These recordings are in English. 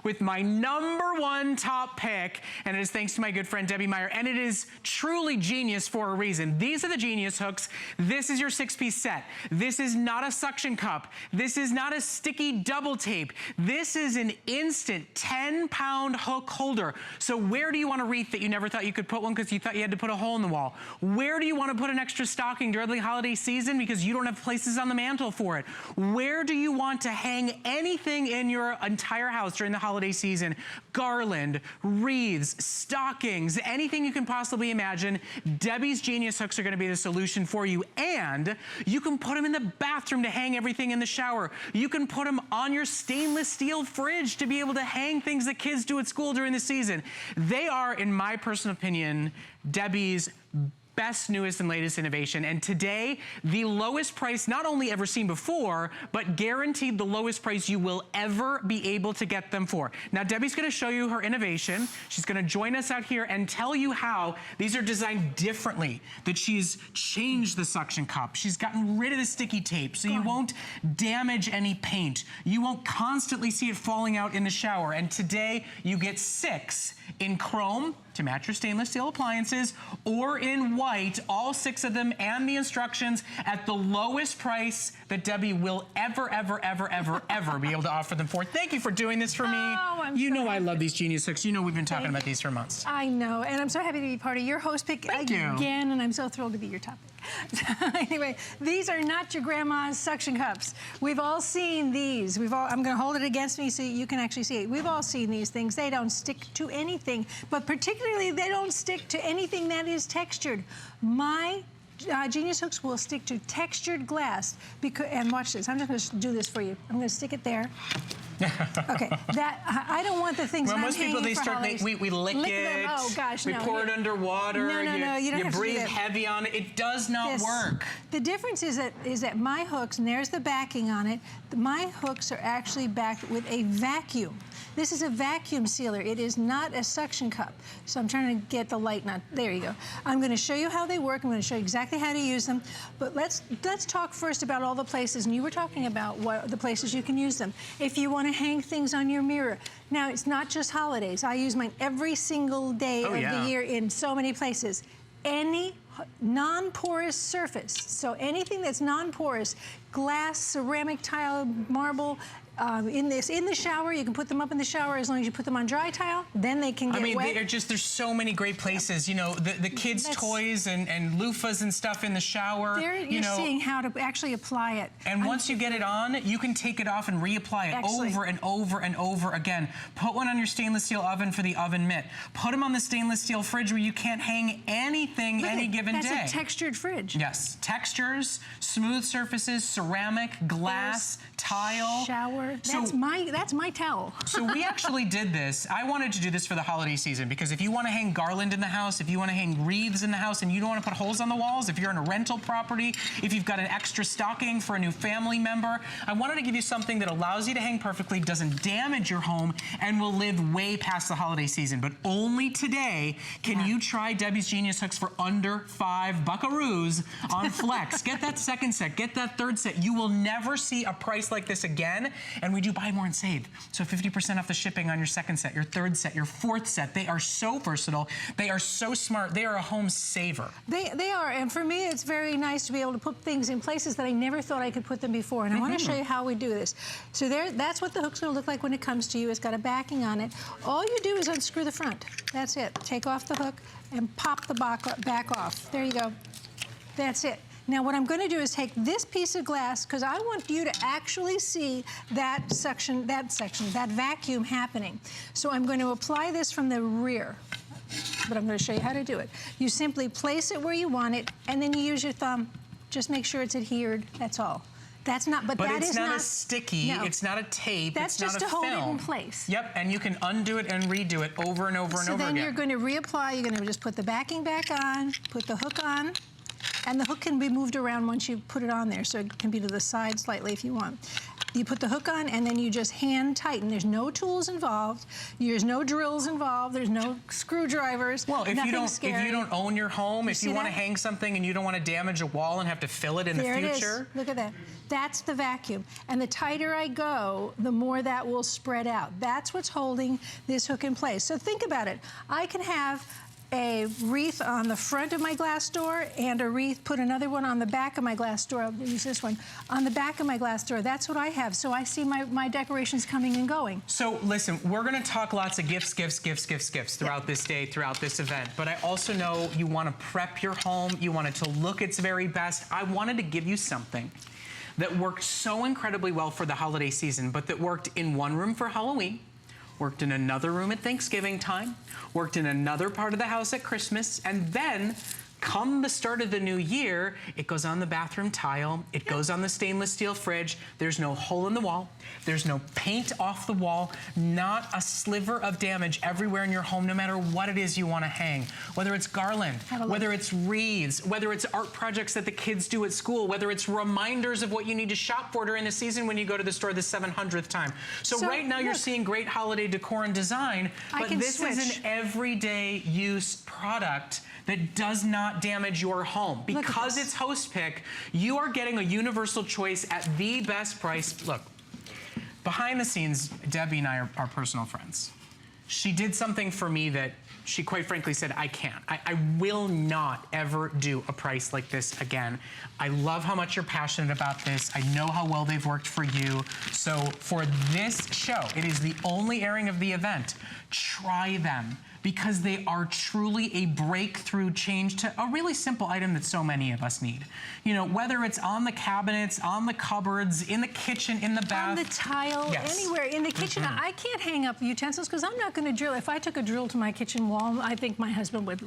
with my #1 top pick, and it is thanks to my good friend Debbie Meyer, and it is truly genius for a reason. These are the Genius hooks. This is your 6-piece set. This is not a suction cup. This is not a sticky double tape. This is an instant 10-pound hook holder. So where do you want a wreath that you never thought you could put one because you thought you had to put a hole in the wall? Where do you want to put an extra stocking during the holiday season because you don't have places on the mantle for it? Where do you want to hang anything in your entire house during the holiday season? Garland, wreaths, stockings, anything you can possibly imagine. Debbie's Genius hooks are going to be the solution for you. And you can put them in the bathroom to hang everything in the shower. You can put them on your stainless steel fridge to be able to hang things that kids do at school during the season. They are, in my personal opinion, Debbie's best, newest, and latest innovation. And today, the lowest price not only ever seen before, but guaranteed the lowest price you will ever be able to get them for. Now, Debbie's gonna show you her innovation. She's gonna join us out here and tell you how these are designed differently, that she's changed the suction cup. She's gotten rid of the sticky tape, so you won't damage any paint. You won't constantly see it falling out in the shower. And today, you get 6 in chrome, to match your stainless steel appliances, or in white, all 6 of them, and the instructions at the lowest price that Debbie will ever be able to offer them for. Thank you for doing this for me. Oh, you know I love these Genius hooks. You know we've been talking about these for months. I know, and I'm so happy to be part of your host pick again, and I'm so thrilled to be your top pick. Anyway, these are not your grandma's suction cups. We've all seen these. I'm going to hold it against me so you can actually see it. We've all seen these things. They don't stick to anything, but particularly they don't stick to anything that is textured. My Genius hooks will stick to textured glass. And watch this. I'm just going to do this for you. I'm going to stick it there. Okay, I don't want the things. Well, most people we lick it. Oh gosh, we pour it under water. No, you don't have to breathe do that. heavy on it. It does not work. The difference is that my hooks, and there's the backing on it. My hooks are actually backed with a vacuum. This is a vacuum sealer. It is not a suction cup. So I'm trying to get the light not. There you go. I'm going to show you how they work. I'm going to show you exactly how to use them. But let's talk first about all the places. And you were talking about what the places you can use them. If you want to hang things on your mirror. Now, it's not just holidays. I use mine every single day of the year in so many places. Any non-porous surface, so anything that's non-porous, glass, ceramic tile, marble, in the shower, you can put them up in the shower as long as you put them on dry tile, then they can get wet. There's so many great places, you know, the kids' toys and loofahs and stuff in the shower. You're seeing how to actually apply it. And once you get it on, you can take it off and reapply it over and over and over again. Put one on your stainless steel oven for the oven mitt. Put them on the stainless steel fridge where you can't hang anything any given day. That's a textured fridge. Yes, textures, smooth surfaces, ceramic, glass, tile. Shower. That's my towel. So we actually did this. I wanted to do this for the holiday season because if you want to hang garland in the house, if you want to hang wreaths in the house and you don't want to put holes on the walls, if you're in a rental property, if you've got an extra stocking for a new family member, I wanted to give you something that allows you to hang perfectly, doesn't damage your home, and will live way past the holiday season. But only today can you try Debbie's Genius hooks for under 5 buckaroos on Flex. Get that second set, get that third set. You will never see a price like this again. And we do buy more and save. So 50% off the shipping on your second set, your third set, your fourth set. They are so versatile. They are so smart. They are a home saver. They are. And for me, it's very nice to be able to put things in places that I never thought I could put them before. And I want to show you how we do this. So that's what the hook's going to look like when it comes to you. It's got a backing on it. All you do is unscrew the front. That's it. Take off the hook and pop the back off. There you go. That's it. Now what I'm going to do is take this piece of glass because I want you to actually see that vacuum happening. So I'm going to apply this from the rear, but I'm going to show you how to do it. You simply place it where you want it, and then you use your thumb. Just make sure it's adhered. That's all. That's not, but that is not. But it's not a sticky, it's not a tape, it's not a film. That's just to hold it in place. Yep, and you can undo it and redo it over and over and over again. So then you're going to reapply, you're going to just put the backing back on, put the hook on, and the hook can be moved around once you put it on there, so it can be to the side slightly if you want. You put the hook on and then you just hand tighten. There's no tools involved. There's no drills involved. There's no screwdrivers. Well, if you don't own your home, if you want to hang something and you don't want to damage a wall and have to fill it in the future. There it is. Look at that. That's the vacuum. And the tighter I go, the more that will spread out. That's what's holding this hook in place. So think about it. I can have a wreath on the front of my glass door and a wreath, put another one on the back of my glass door. I'll use this one. On the back of my glass door, that's what I have. So I see my decorations coming and going. So listen, we're gonna talk lots of gifts throughout this day, throughout this event. But I also know you wanna prep your home, you want it to look its very best. I wanted to give you something that worked so incredibly well for the holiday season, but that worked in one room for Halloween, worked in another room at Thanksgiving time, worked in another part of the house at Christmas, and then come the start of the new year, it goes on the bathroom tile, it goes on the stainless steel fridge, there's no hole in the wall, there's no paint off the wall, not a sliver of damage everywhere in your home, no matter what it is you want to hang. Whether it's garland, whether it's wreaths, whether it's art projects that the kids do at school, whether it's reminders of what you need to shop for during the season when you go to the store the 700th time. So right now you're seeing great holiday decor and design, but this is an everyday use product that does not damage your home. Because it's host pick, you are getting a universal choice at the best price. Look, behind the scenes, Debbie and I are personal friends. She did something for me that she quite frankly said, I can't. I will not ever do a price like this again. I love how much you're passionate about this. I know how well they've worked for you. So for this show, it is the only airing of the event. Try them, because they are truly a breakthrough change to a really simple item that so many of us need. You know, whether it's on the cabinets, on the cupboards, in the kitchen, in the bath. On the tile, anywhere. In the kitchen, I can't hang up utensils because I'm not going to drill. If I took a drill to my kitchen wall, I think my husband would.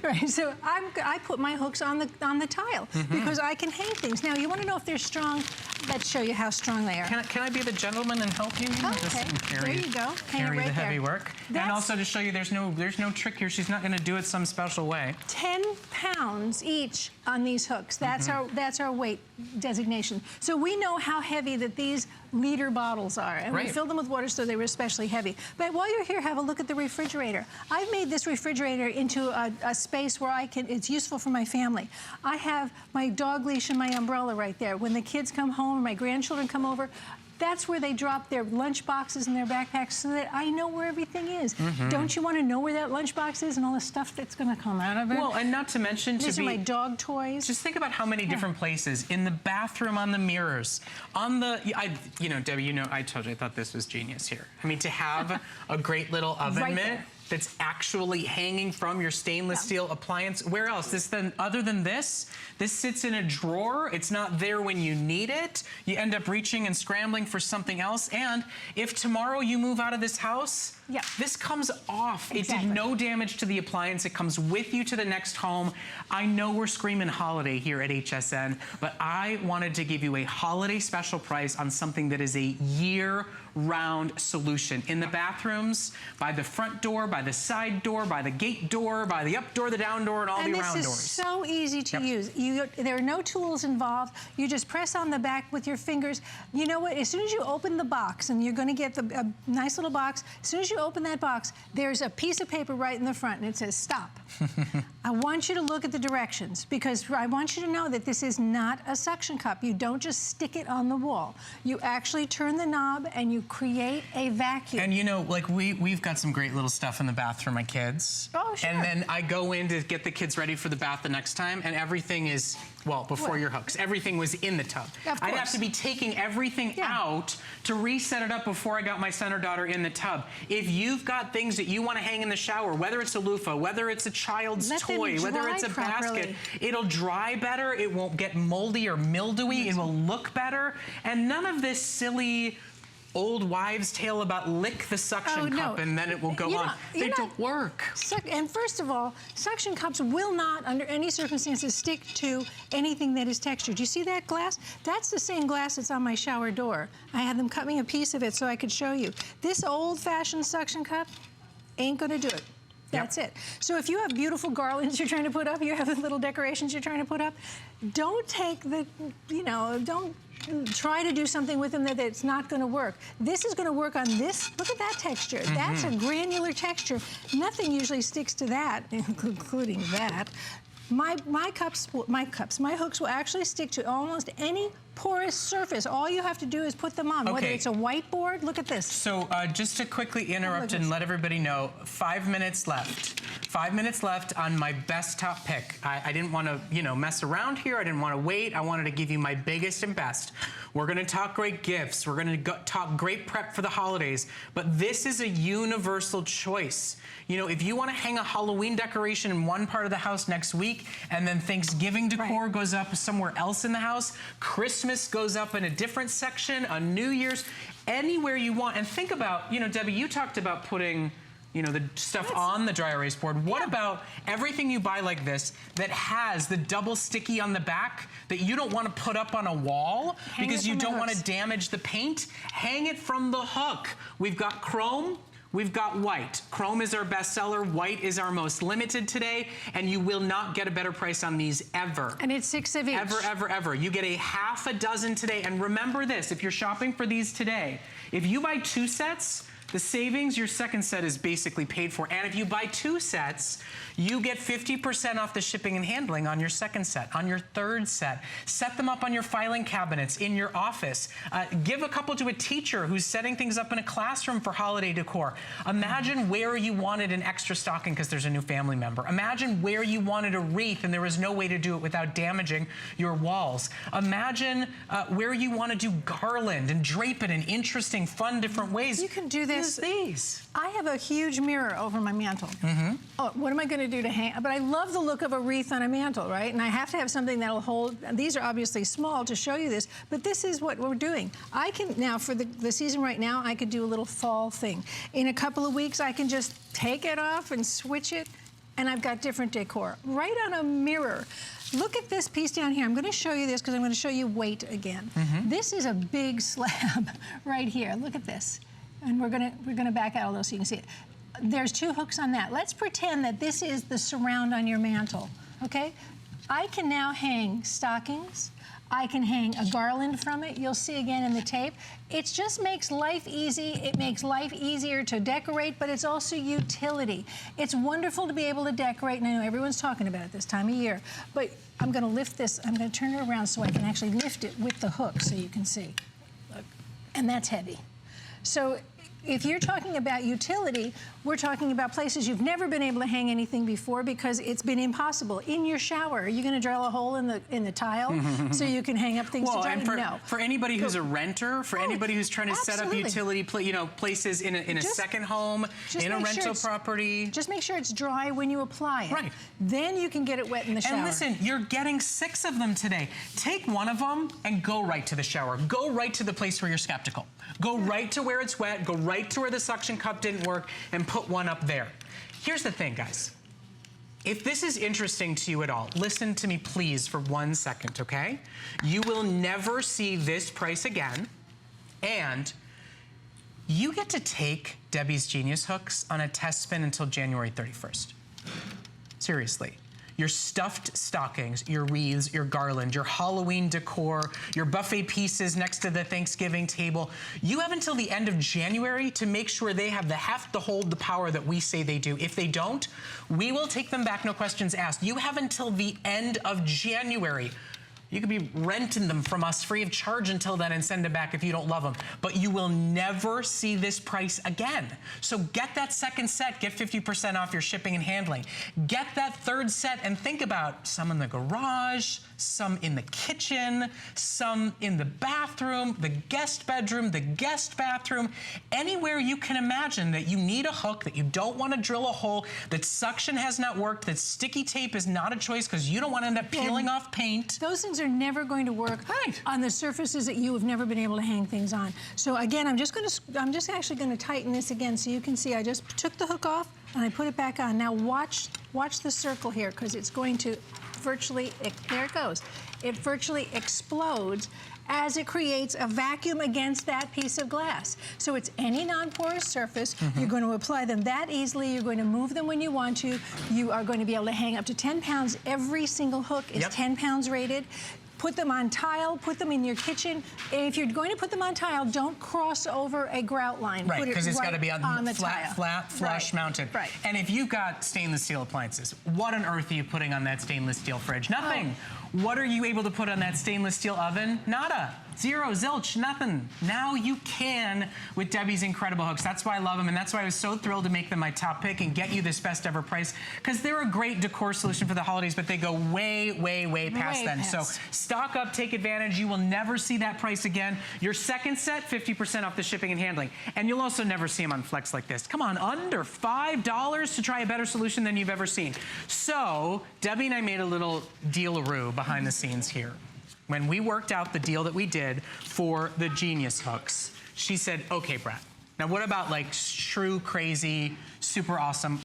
Right? So I put my hooks on the tile because I can hang things. Now, you want to know if they're strong? Let's show you how strong they are. Can I be the gentleman and help you? Okay, there you go. Hang it right the heavy work. And also to show you there's no trick here. She's not going to do it some special way. 10 pounds each on these hooks. That's our weight designation. So we know how heavy that these liter bottles are, and we fill them with water so they were especially heavy. But while you're here, have a look at the refrigerator. I've made this refrigerator into a space where it's useful for my family. I have my dog leash and my umbrella right there. When the kids come home or my grandchildren come over, that's where they drop their lunch boxes and their backpacks so that I know where everything is. Don't you want to know where that lunchbox is and all the stuff that's going to come out of it? Well, and not to mention These are my dog toys. Just think about how many different places. In the bathroom, on the mirrors, on the, you know, Debbie, you know, I told you I thought this was genius here. I mean, to have a great little oven mitt that's actually hanging from your stainless steel appliance. Where else? Other than this sits in a drawer. It's not there when you need it. You end up reaching and scrambling for something else. And if tomorrow you move out of this house, this comes off. It did no damage to the appliance. It comes with you to the next home. I know we're screaming holiday here at HSN, but I wanted to give you a holiday special price on something that is a year-round solution. In the bathrooms, by the front door, by the side door, by the gate door, by the up door, the down door, and all the around doors. And this is so easy to use. There are no tools involved. You just press on the back with your fingers. You know what? As soon as you open the box, and you're going to get a nice little box, as soon as you open that box, there's a piece of paper right in the front, and it says stop. I want you to look at the directions, because I want you to know that this is not a suction cup. You don't just stick it on the wall. You actually turn the knob and you create a vacuum. And you know, like we've got some great little stuff in the bath for my kids. Oh, sure. And then I go in to get the kids ready for the bath the next time, and everything is, well, before your hooks, everything was in the tub. I'd have to be taking everything out to reset it up before I got my son or daughter in the tub. If you've got things that you want to hang in the shower, whether it's a loofah, whether it's a child's toy, whether it's a basket, it'll dry better, it won't get moldy or mildewy, it will look better, and none of this silly old wives' tale about lick the suction cup and then it will go on. They don't work. And first of all, suction cups will not, under any circumstances, stick to anything that is textured. You see that glass? That's the same glass that's on my shower door. I had them cut me a piece of it so I could show you. This old-fashioned suction cup ain't gonna do it. That's it. So if you have beautiful garlands you're trying to put up, you have little decorations you're trying to put up, don't take the, don't try to do something with them that it's not going to work. This is going to work on this. Look at that texture. That's a granular texture. Nothing usually sticks to that, including that. My hooks will actually stick to almost any porous surface. All you have to do is put them on. Okay. Whether it's a whiteboard, look at this. So just to quickly interrupt and let everybody know, 5 minutes left. 5 minutes left on my best top pick. I didn't want to, you know, mess around here. I didn't want to wait. I wanted to give you my biggest and best. We're going to talk great gifts. We're going to talk great prep for the holidays. But this is a universal choice. You know, if you want to hang a Halloween decoration in one part of the house next week, and then Thanksgiving decor goes up somewhere else in the house, Christmas goes up in a different section, on New Year's, anywhere you want. And think about, you know, Debbie, you talked about putting, you know, the stuff on the dry erase board. What about everything you buy like this that has the double sticky on the back that you don't want to put up on a wall because you don't want to damage the paint? Hang it from the hook. We've got chrome. We've got white. Chrome is our bestseller. White is our most limited today, and you will not get a better price on these ever. And it's 6 of each. Ever, ever, ever. You get a half a dozen today. And remember this, if you're shopping for these today, if you buy 2 sets, the savings, your second set is basically paid for. And if you buy 2 sets, you get 50% off the shipping and handling on your second set, on your third set. Set them up on your filing cabinets, in your office. Give a couple to a teacher who's setting things up in a classroom for holiday decor. Imagine where you wanted an extra stocking because there's a new family member. Imagine where you wanted a wreath and there was no way to do it without damaging your walls. Imagine where you want to do garland and drape it in interesting, fun, different ways. You can do this. Use these. I have a huge mirror over my mantle. Oh, what am I going to do to hang? But I love the look of a wreath on a mantle, right? And I have to have something that'll hold. These are obviously small to show you this, but this is what we're doing. I can now, for the season right now, I could do a little fall thing. In a couple of weeks, I can just take it off and switch it, and I've got different decor right on a mirror. Look at this piece down here. I'm going to show you this because I'm going to show you weight again. This is a big slab right here. Look at this. And we're gonna back out a little so you can see it. There's 2 hooks on that. Let's pretend that this is the surround on your mantle, okay? I can now hang stockings. I can hang a garland from it. You'll see again in the tape. It just makes life easy. It makes life easier to decorate, but it's also utility. It's wonderful to be able to decorate, and I know everyone's talking about it this time of year, but I'm gonna lift this, I'm gonna turn it around so I can actually lift it with the hook so you can see. Look. And that's heavy. So if you're talking about utility, we're talking about places you've never been able to hang anything before because it's been impossible. In your shower, are you going to drill a hole in the tile so you can hang up things to dry? No. For anybody who's a renter, for anybody who's trying to set up utility places in a second home, in a rental property. Just make sure it's dry when you apply it. Right. Then you can get it wet in the shower. And listen, you're getting 6 of them today. Take one of them and go right to the shower. Go right to the place where you're skeptical. Go right to where it's wet. Go right to where the suction cup didn't work and put one up there. Here's the thing, guys. If this is interesting to you at all, listen to me please for 1 second, okay? You will never see this price again, and you get to take Debbie's Genius Hooks on a test spin until January 31st. Seriously. Your stuffed stockings, your wreaths, your garland, your Halloween decor, your buffet pieces next to the Thanksgiving table. You have until the end of January to make sure they have the heft, the hold, the power that we say they do. If they don't, we will take them back, no questions asked. You have until the end of January. You could be renting them from us free of charge until then and send them back if you don't love them. But you will never see this price again. So get that second set, get 50% off your shipping and handling. Get that third set and think about some in the garage, some in the kitchen, some in the bathroom, the guest bedroom, the guest bathroom, anywhere you can imagine that you need a hook, that you don't want to drill a hole, that suction has not worked, that sticky tape is not a choice because you don't want to end up peeling off paint. Those things are never going to work on the surfaces that you have never been able to hang things on. So again, I'm just actually going to tighten this again so you can see I just took the hook off and I put it back on. Now watch the circle here because it's going to virtually, there it goes. It virtually explodes as it creates a vacuum against that piece of glass. So it's any non-porous surface. You're going to apply them that easily. You're going to move them when you want to. You are going to be able to hang up to 10 pounds. Every single hook is 10 pounds rated. Put them on tile, put them in your kitchen. If you're going to put them on tile, don't cross over a grout line. Right, because it's right got to be on the flat, tile. flush mounted. Right. And if you've got stainless steel appliances, what on earth are you putting on that stainless steel fridge? Nothing. What are you able to put on that stainless steel oven? Nada. Zero, zilch, nothing. Now you can with Debbie's incredible hooks. That's why I love them, and that's why I was so thrilled to make them my top pick and get you this best ever price, because they're a great decor solution for the holidays, but they go way, way, way past then. So stock up, take advantage. You will never see that price again. Your second set, 50% off the shipping and handling. And you'll also never see them on Flex like this. Come on, under $5 to try a better solution than you've ever seen. So Debbie and I made a little deal-a-roo behind the scenes here. When we worked out the deal that we did for the Genius Hooks, she said, okay, Brad, now what about like true, crazy, super awesome